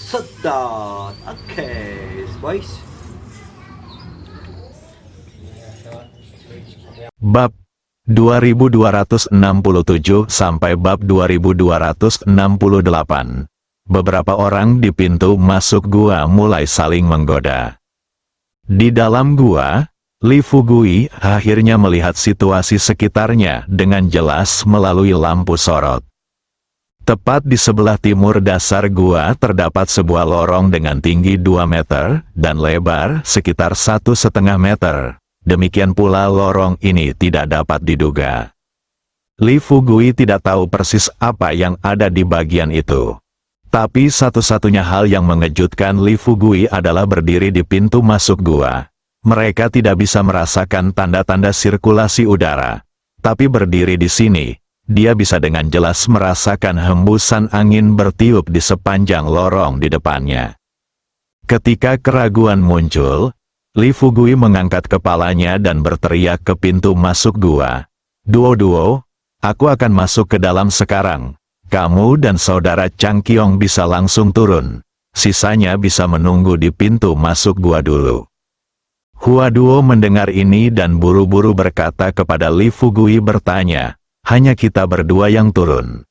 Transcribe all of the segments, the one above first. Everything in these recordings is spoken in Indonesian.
Sedot. Oke, boys. Bab 2267 sampai bab 2268. Beberapa orang di pintu masuk gua mulai saling menggoda. Di dalam gua, Li Fugui akhirnya melihat situasi sekitarnya dengan jelas melalui lampu sorot. Tepat di sebelah timur dasar gua terdapat sebuah lorong dengan tinggi 2 meter dan lebar sekitar 1,5 meter. Demikian pula lorong ini tidak dapat diduga. Li Fugui tidak tahu persis apa yang ada di bagian itu. Tapi satu-satunya hal yang mengejutkan Li Fugui adalah berdiri di pintu masuk gua. Mereka tidak bisa merasakan tanda-tanda sirkulasi udara. Tapi berdiri di sini, dia bisa dengan jelas merasakan hembusan angin bertiup di sepanjang lorong di depannya. Ketika keraguan muncul, Li Fugui mengangkat kepalanya dan berteriak ke pintu masuk gua. Duo, aku akan masuk ke dalam sekarang. Kamu dan saudara Chang Qiong bisa langsung turun. Sisanya bisa menunggu di pintu masuk gua dulu. Hua Duo mendengar ini dan buru-buru berkata kepada Li Fugui bertanya, hanya kita berdua yang turun.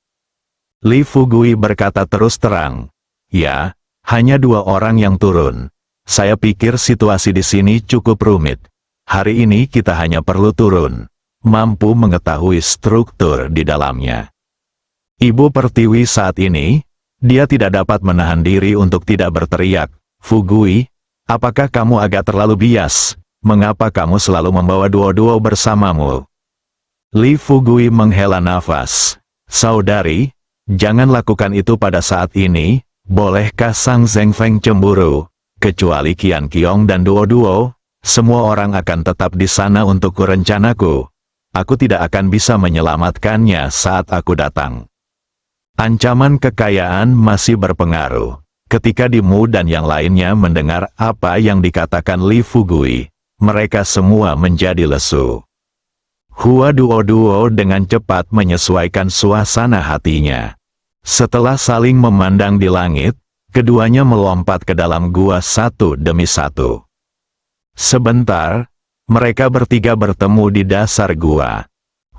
Li Fugui berkata terus terang, ya, hanya 2 orang yang turun. Saya pikir situasi di sini cukup rumit. Hari ini kita hanya perlu turun, mampu mengetahui struktur di dalamnya. Ibu Pertiwi saat ini, dia tidak dapat menahan diri untuk tidak berteriak, Fugui, apakah kamu agak terlalu bias? Mengapa kamu selalu membawa duo-duo bersamamu? Li Fugui menghela nafas. Saudari, jangan lakukan itu pada saat ini, bolehkah Sang Zhengfeng cemburu? Kecuali Qian Qiong dan duo-duo, semua orang akan tetap di sana untuk rencanaku. Aku tidak akan bisa menyelamatkannya saat aku datang. Ancaman kekayaan masih berpengaruh. Ketika Dimu dan yang lainnya mendengar apa yang dikatakan Li Fugui, mereka semua menjadi lesu. Hua Duo dengan cepat menyesuaikan suasana hatinya. Setelah saling memandang di langit, keduanya melompat ke dalam gua satu demi satu. Sebentar, mereka bertiga bertemu di dasar gua.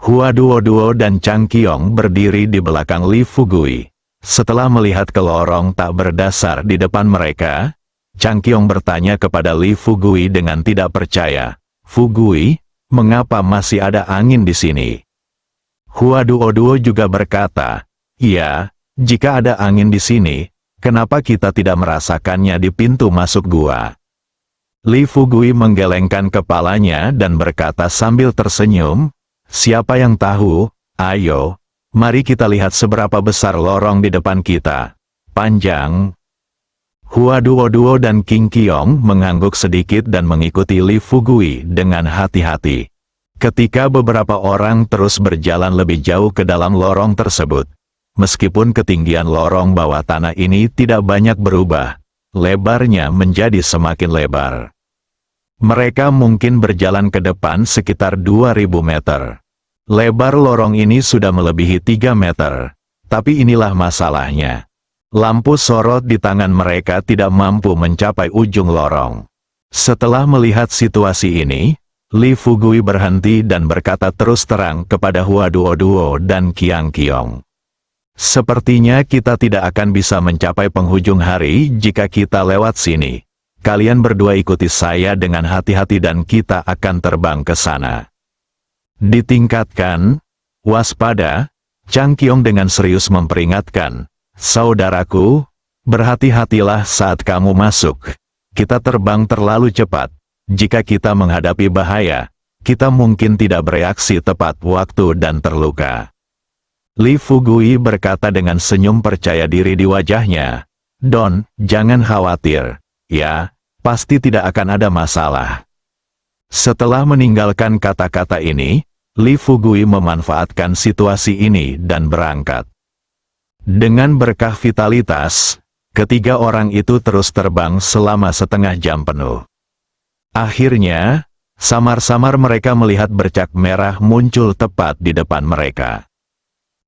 Hua Duo dan Chang Qiong berdiri di belakang Li Fugui. Setelah melihat ke lorong tak berdasar di depan mereka, Chang Qiong bertanya kepada Li Fugui dengan tidak percaya, Fugui, mengapa masih ada angin di sini? Hua Duo juga berkata, iya, jika ada angin di sini, kenapa kita tidak merasakannya di pintu masuk gua? Li Fugui menggelengkan kepalanya dan berkata sambil tersenyum, siapa yang tahu, ayo, mari kita lihat seberapa besar lorong di depan kita. Panjang. Hua Duo dan King Qiong mengangguk sedikit dan mengikuti Li Fugui dengan hati-hati. Ketika beberapa orang terus berjalan lebih jauh ke dalam lorong tersebut, meskipun ketinggian lorong bawah tanah ini tidak banyak berubah, lebarnya menjadi semakin lebar. Mereka mungkin berjalan ke depan sekitar 2000 meter. Lebar lorong ini sudah melebihi 3 meter. Tapi inilah masalahnya. Lampu sorot di tangan mereka tidak mampu mencapai ujung lorong. Setelah melihat situasi ini, Li Fugui berhenti dan berkata terus terang kepada Hua Duo dan Qian Qiong. Sepertinya kita tidak akan bisa mencapai penghujung hari jika kita lewat sini. Kalian berdua ikuti saya dengan hati-hati dan kita akan terbang ke sana. Ditingkatkan, waspada, Chang Qiong dengan serius memperingatkan, saudaraku, berhati-hatilah saat kamu masuk. Kita terbang terlalu cepat. Jika kita menghadapi bahaya, kita mungkin tidak bereaksi tepat waktu dan terluka. Li Fugui berkata dengan senyum percaya diri di wajahnya, Don, jangan khawatir. Ya, pasti tidak akan ada masalah. Setelah meninggalkan kata-kata ini, Li Fugui memanfaatkan situasi ini dan berangkat. Dengan berkah vitalitas, ketiga orang itu terus terbang selama setengah jam penuh. Akhirnya, samar-samar mereka melihat bercak merah muncul tepat di depan mereka.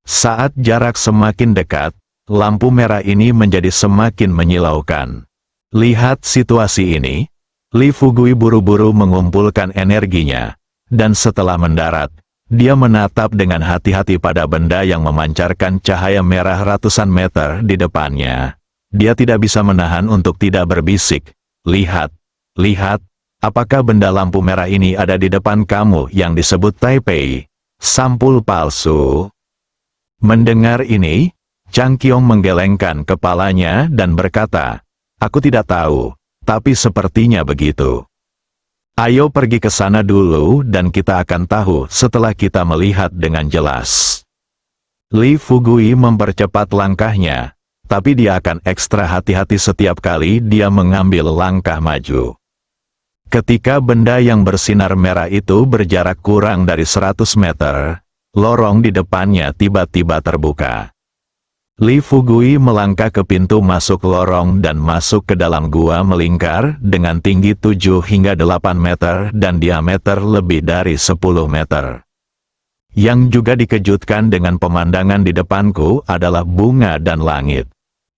Saat jarak semakin dekat, lampu merah ini menjadi semakin menyilaukan. Lihat situasi ini. Li Fugui buru-buru mengumpulkan energinya, dan setelah mendarat, dia menatap dengan hati-hati pada benda yang memancarkan cahaya merah ratusan meter di depannya. Dia tidak bisa menahan untuk tidak berbisik. Lihat, lihat, apakah benda lampu merah ini ada di depan kamu yang disebut Taipei? Sampul palsu. Mendengar ini, Chang Qiong menggelengkan kepalanya dan berkata, "Aku tidak tahu, tapi sepertinya begitu. Ayo pergi ke sana dulu dan kita akan tahu setelah kita melihat dengan jelas." Li Fugui mempercepat langkahnya, tapi dia akan ekstra hati-hati setiap kali dia mengambil langkah maju. Ketika benda yang bersinar merah itu berjarak kurang dari 100 meter, lorong di depannya tiba-tiba terbuka. Li Fugui melangkah ke pintu masuk lorong dan masuk ke dalam gua melingkar dengan tinggi 7 hingga 8 meter dan diameter lebih dari 10 meter. Yang juga dikejutkan dengan pemandangan di depanku adalah bunga dan langit.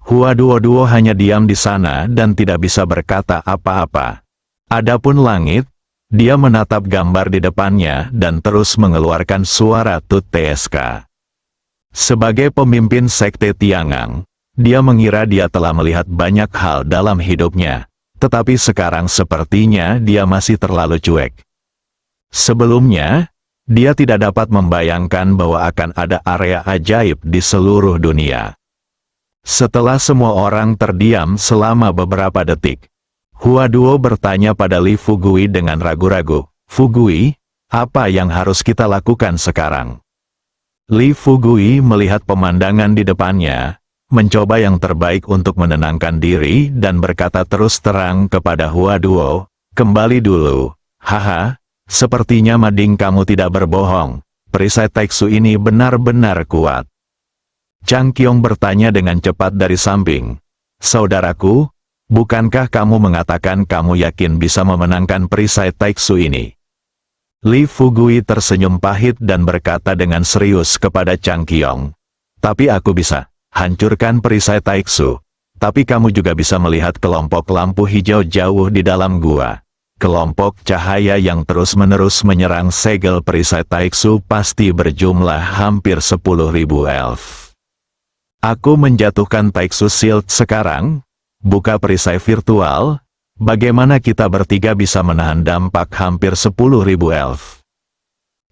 Hua Duo hanya diam di sana dan tidak bisa berkata apa-apa. Adapun langit, dia menatap gambar di depannya dan terus mengeluarkan suara tut tsk. Sebagai pemimpin sekte Tiangang, dia mengira dia telah melihat banyak hal dalam hidupnya, tetapi sekarang sepertinya dia masih terlalu cuek. Sebelumnya, dia tidak dapat membayangkan bahwa akan ada area ajaib di seluruh dunia. Setelah semua orang terdiam selama beberapa detik, Hua Duo bertanya pada Li Fugui dengan ragu-ragu, "Fugui, apa yang harus kita lakukan sekarang?" Li Fugui melihat pemandangan di depannya, mencoba yang terbaik untuk menenangkan diri dan berkata terus terang kepada Hua Duo, "Kembali dulu, haha, sepertinya mading kamu tidak berbohong, perisai Taiksu ini benar-benar kuat." Chang Qiong bertanya dengan cepat dari samping, "Saudaraku, bukankah kamu mengatakan kamu yakin bisa memenangkan perisai Taiksu ini?" Li Fugui tersenyum pahit dan berkata dengan serius kepada Chang Qiong, "Tapi aku bisa hancurkan perisai Taiksu. Tapi kamu juga bisa melihat kelompok lampu hijau jauh di dalam gua. Kelompok cahaya yang terus-menerus menyerang segel perisai Taiksu pasti berjumlah hampir 10.000 elf. Aku menjatuhkan Taiksu Shield sekarang, buka perisai virtual. Bagaimana kita bertiga bisa menahan dampak hampir 10.000 elf?"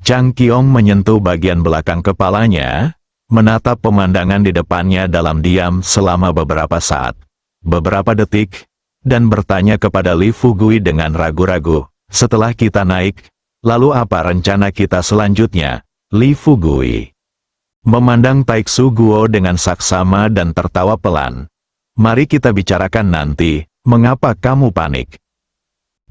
Chang Qiong menyentuh bagian belakang kepalanya, menatap pemandangan di depannya dalam diam selama beberapa saat, beberapa detik, dan bertanya kepada Li Fugui dengan ragu-ragu, "Setelah kita naik, lalu apa rencana kita selanjutnya?" Li Fugui memandang Taiksu Guo dengan saksama dan tertawa pelan. "Mari kita bicarakan nanti. Mengapa kamu panik?"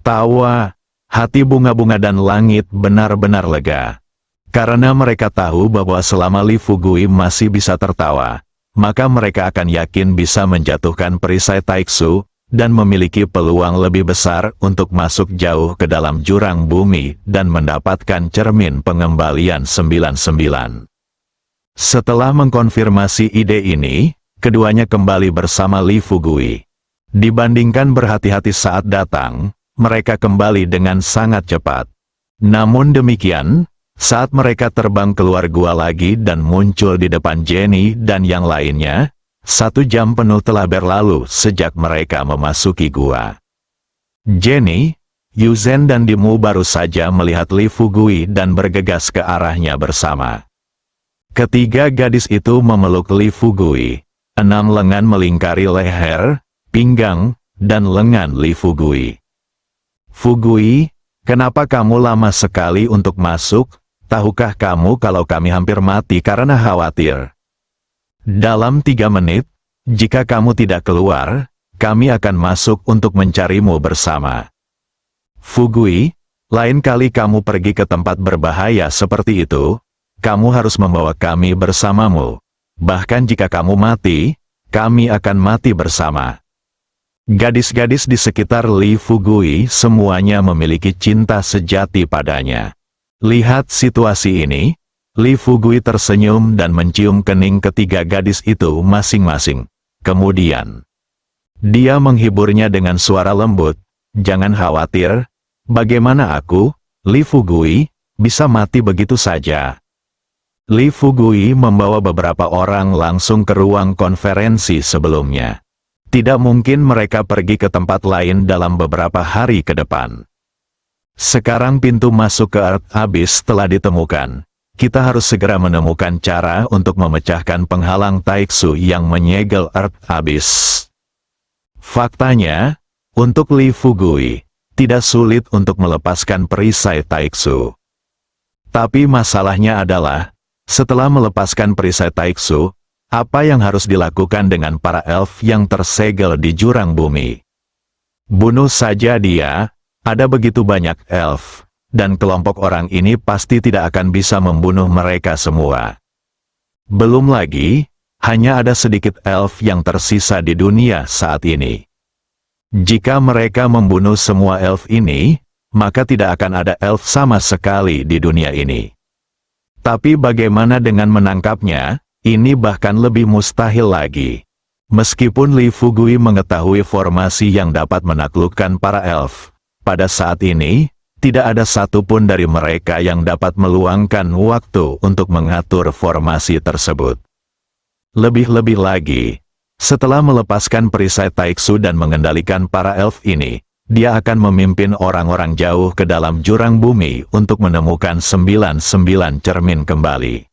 Tawa, hati bunga-bunga dan langit benar-benar lega. Karena mereka tahu bahwa selama Li Fugui masih bisa tertawa, maka mereka akan yakin bisa menjatuhkan perisai Taiksu, dan memiliki peluang lebih besar untuk masuk jauh ke dalam jurang bumi dan mendapatkan cermin pengembalian 99. Setelah mengkonfirmasi ide ini, keduanya kembali bersama Li Fugui. Dibandingkan berhati-hati saat datang, mereka kembali dengan sangat cepat. Namun demikian, saat mereka terbang keluar gua lagi dan muncul di depan Jenny dan yang lainnya, 1 jam penuh telah berlalu sejak mereka memasuki gua. Jenny, Yuzhen dan Dimu baru saja melihat Li Fugui dan bergegas ke arahnya bersama. Ketiga gadis itu memeluk Li Fugui. 6 lengan melingkari leher, pinggang, dan lengan Li Fugui. "Fugui, kenapa kamu lama sekali untuk masuk? Tahukah kamu kalau kami hampir mati karena khawatir? Dalam 3 menit, jika kamu tidak keluar, kami akan masuk untuk mencarimu bersama." "Fugui, lain kali kamu pergi ke tempat berbahaya seperti itu, kamu harus membawa kami bersamamu. Bahkan jika kamu mati, kami akan mati bersama." Gadis-gadis di sekitar Li Fugui semuanya memiliki cinta sejati padanya. Lihat situasi ini, Li Fugui tersenyum dan mencium kening ketiga gadis itu masing-masing. Kemudian, dia menghiburnya dengan suara lembut, "Jangan khawatir, bagaimana aku, Li Fugui, bisa mati begitu saja?" Li Fugui membawa beberapa orang langsung ke ruang konferensi sebelumnya. Tidak mungkin mereka pergi ke tempat lain dalam beberapa hari ke depan. Sekarang pintu masuk ke Earth Abyss telah ditemukan. Kita harus segera menemukan cara untuk memecahkan penghalang Taiksu yang menyegel Earth Abyss. Faktanya, untuk Li Fugui, tidak sulit untuk melepaskan perisai Taiksu. Tapi masalahnya adalah, setelah melepaskan perisai Taiksu, apa yang harus dilakukan dengan para elf yang tersegel di jurang bumi? Bunuh saja dia, ada begitu banyak elf. Dan kelompok orang ini pasti tidak akan bisa membunuh mereka semua. Belum lagi, hanya ada sedikit elf yang tersisa di dunia saat ini. Jika mereka membunuh semua elf ini, maka tidak akan ada elf sama sekali di dunia ini. Tapi bagaimana dengan menangkapnya? Ini bahkan lebih mustahil lagi. Meskipun Li Fugui mengetahui formasi yang dapat menaklukkan para elf, pada saat ini, tidak ada satupun dari mereka yang dapat meluangkan waktu untuk mengatur formasi tersebut. Lebih-lebih lagi, setelah melepaskan perisai Taiksu dan mengendalikan para elf ini, dia akan memimpin orang-orang jauh ke dalam jurang bumi untuk menemukan 99 cermin kembali.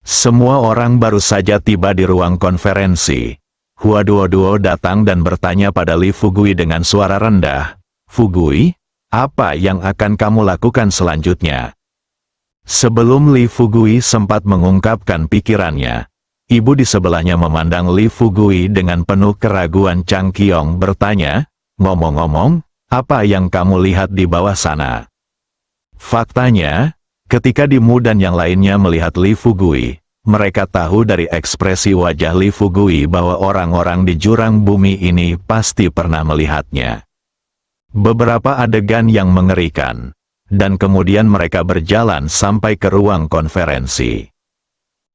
Semua orang baru saja tiba di ruang konferensi. Hua Duo datang dan bertanya pada Li Fugui dengan suara rendah, "Fugui, apa yang akan kamu lakukan selanjutnya?" Sebelum Li Fugui sempat mengungkapkan pikirannya, ibu di sebelahnya memandang Li Fugui dengan penuh keraguan. Chang Qiong bertanya, "Ngomong-ngomong, apa yang kamu lihat di bawah sana?" Faktanya, ketika Dimu dan yang lainnya melihat Li Fugui, mereka tahu dari ekspresi wajah Li Fugui bahwa orang-orang di jurang bumi ini pasti pernah melihatnya. Beberapa adegan yang mengerikan, dan kemudian mereka berjalan sampai ke ruang konferensi.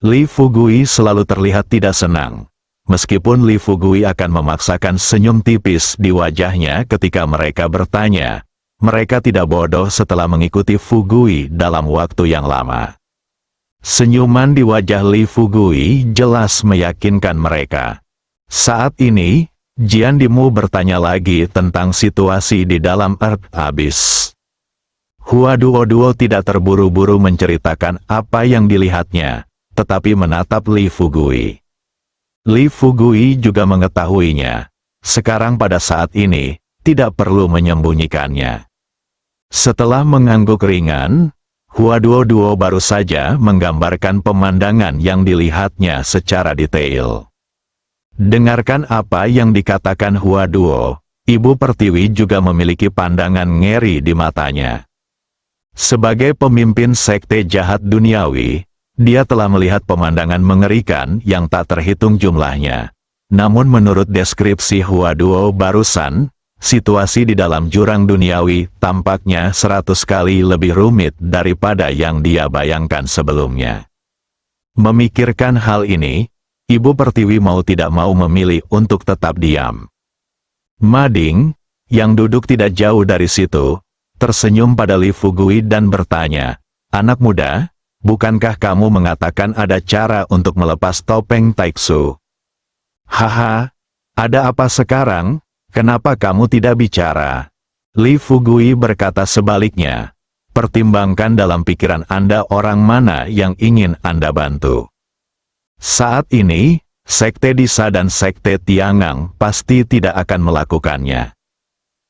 Li Fugui selalu terlihat tidak senang, meskipun Li Fugui akan memaksakan senyum tipis di wajahnya ketika mereka bertanya. Mereka tidak bodoh setelah mengikuti Fugui dalam waktu yang lama. Senyuman di wajah Li Fugui jelas meyakinkan mereka. Saat ini, Jian Dimu bertanya lagi tentang situasi di dalam Earth Abyss. Hua Duo tidak terburu-buru menceritakan apa yang dilihatnya, tetapi menatap Li Fugui. Li Fugui juga mengetahuinya. Sekarang pada saat ini, tidak perlu menyembunyikannya. Setelah mengangguk ringan, Hua Duo baru saja menggambarkan pemandangan yang dilihatnya secara detail. Dengarkan apa yang dikatakan Hua Duo, Ibu Pertiwi juga memiliki pandangan ngeri di matanya. Sebagai pemimpin sekte jahat duniawi, dia telah melihat pemandangan mengerikan yang tak terhitung jumlahnya. Namun menurut deskripsi Hua Duo barusan, situasi di dalam jurang duniawi tampaknya 100 kali lebih rumit daripada yang dia bayangkan sebelumnya. Memikirkan hal ini, Ibu Pertiwi mau tidak mau memilih untuk tetap diam. Mading, yang duduk tidak jauh dari situ, tersenyum pada Li Fugui dan bertanya, "Anak muda, bukankah kamu mengatakan ada cara untuk melepas topeng Taiksu?" "Haha, ada apa sekarang? Kenapa kamu tidak bicara?" Li Fugui berkata sebaliknya, "Pertimbangkan dalam pikiran Anda orang mana yang ingin Anda bantu. Saat ini, Sekte Disa dan Sekte Tiangang pasti tidak akan melakukannya.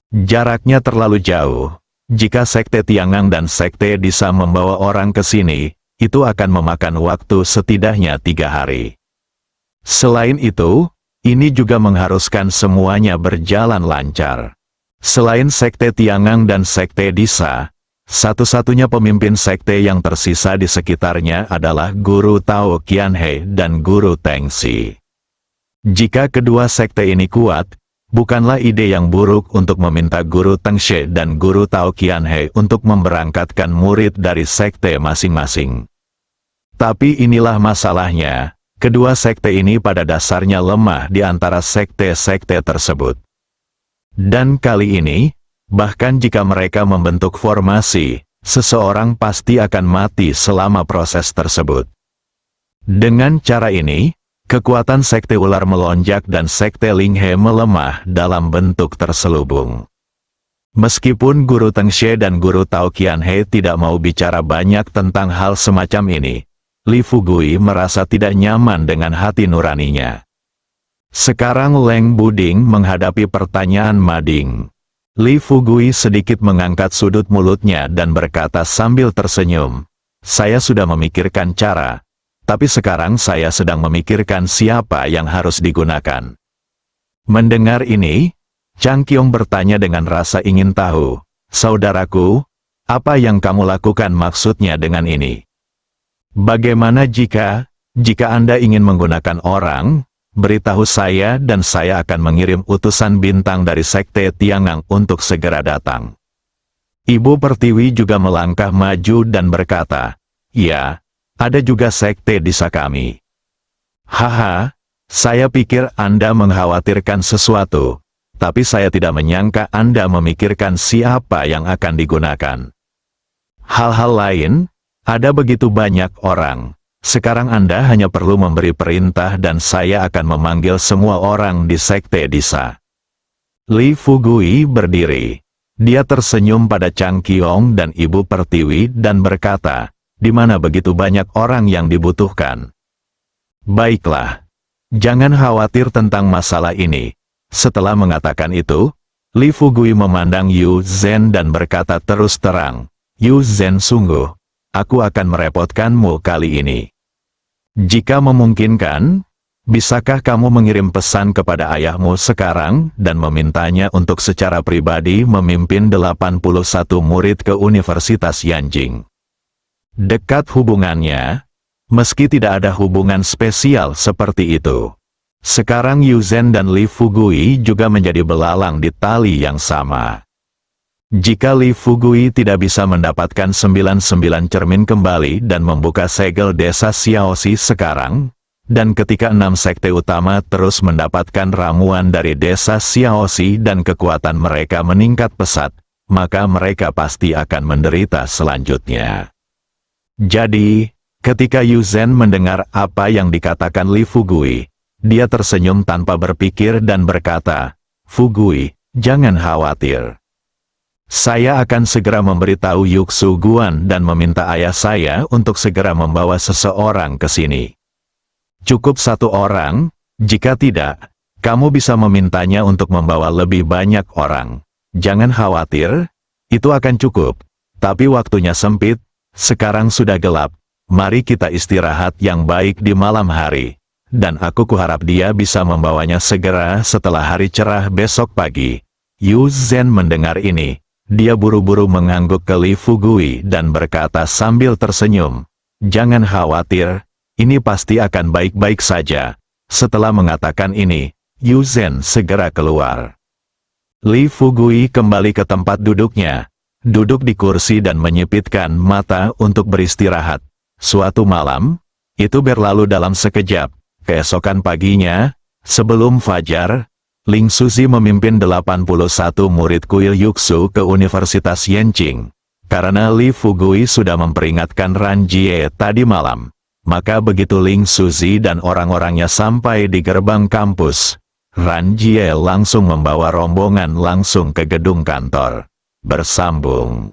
Jaraknya terlalu jauh. Jika Sekte Tiangang dan Sekte Disa membawa orang ke sini, itu akan memakan waktu setidaknya 3 hari. Selain itu, ini juga mengharuskan semuanya berjalan lancar. Selain Sekte Tiangang dan Sekte Disa, satu-satunya pemimpin sekte yang tersisa di sekitarnya adalah Guru Tao Qianhe dan Guru Tengxi. Jika kedua sekte ini kuat, bukanlah ide yang buruk untuk meminta Guru Tengxi dan Guru Tao Qianhe untuk memberangkatkan murid dari sekte masing-masing. Tapi inilah masalahnya, kedua sekte ini pada dasarnya lemah di antara sekte-sekte tersebut. Dan kali ini, bahkan jika mereka membentuk formasi, seseorang pasti akan mati selama proses tersebut. Dengan cara ini, kekuatan sekte ular melonjak dan sekte Linghe melemah dalam bentuk terselubung. Meskipun Guru Tengxie dan Guru Tao Qianhe tidak mau bicara banyak tentang hal semacam ini, Li Fugui merasa tidak nyaman dengan hati nuraninya. Sekarang Leng Buding menghadapi pertanyaan Mading. Li Fugui sedikit mengangkat sudut mulutnya dan berkata sambil tersenyum, "Saya sudah memikirkan cara. Tapi sekarang saya sedang memikirkan siapa yang harus digunakan." Mendengar ini, Chang Qiong bertanya dengan rasa ingin tahu, "Saudaraku, apa yang kamu lakukan maksudnya dengan ini? Bagaimana jika Anda ingin menggunakan orang, beritahu saya dan saya akan mengirim utusan bintang dari Sekte Tiangang untuk segera datang." Ibu Pertiwi juga melangkah maju dan berkata, "Ya, ada juga sekte desa kami." "Haha, saya pikir Anda mengkhawatirkan sesuatu, tapi saya tidak menyangka Anda memikirkan siapa yang akan digunakan. Hal-hal lain, ada begitu banyak orang. Sekarang Anda hanya perlu memberi perintah dan saya akan memanggil semua orang di sekte desa." Li Fugui berdiri. Dia tersenyum pada Chang Qiong dan Ibu Pertiwi dan berkata, "Di mana begitu banyak orang yang dibutuhkan? Baiklah, jangan khawatir tentang masalah ini." Setelah mengatakan itu, Li Fugui memandang Yu Zhen dan berkata terus terang, "Yu Zhen, sungguh, aku akan merepotkanmu kali ini. Jika memungkinkan, bisakah kamu mengirim pesan kepada ayahmu sekarang dan memintanya untuk secara pribadi memimpin 81 murid ke Universitas Yanjing? Dekat hubungannya, meski tidak ada hubungan spesial seperti itu. Sekarang Yu Zhen dan Li Fugui juga menjadi belalang di tali yang sama. Jika Li Fugui tidak bisa mendapatkan 99 cermin kembali dan membuka segel desa Xiaoxi sekarang, dan ketika 6 sekte utama terus mendapatkan ramuan dari desa Xiaoxi dan kekuatan mereka meningkat pesat, maka mereka pasti akan menderita selanjutnya." Jadi, ketika Yu Zhen mendengar apa yang dikatakan Li Fugui, dia tersenyum tanpa berpikir dan berkata, "Fugui, jangan khawatir. Saya akan segera memberitahu Yuxu Guan dan meminta ayah saya untuk segera membawa seseorang ke sini. Cukup satu orang, jika tidak, kamu bisa memintanya untuk membawa lebih banyak orang. Jangan khawatir, itu akan cukup. Tapi waktunya sempit. Sekarang sudah gelap, mari kita istirahat yang baik di malam hari, dan aku kuharap dia bisa membawanya segera setelah hari cerah besok pagi." Yu Zhen mendengar ini, dia buru-buru mengangguk ke Li Fugui dan berkata sambil tersenyum, "Jangan khawatir, ini pasti akan baik-baik saja." Setelah mengatakan ini, Yu Zhen segera keluar. Li Fugui kembali ke tempat duduknya, duduk di kursi dan menyipitkan mata untuk beristirahat. Suatu malam, itu berlalu dalam sekejap. Keesokan paginya, sebelum fajar, Ling Suzi memimpin 81 murid kuil Yuxu ke Universitas Yanjing. Karena Li Fugui sudah memperingatkan Ran Jie tadi malam, maka begitu Ling Suzi dan orang-orangnya sampai di gerbang kampus, Ran Jie langsung membawa rombongan langsung ke gedung kantor. Bersambung.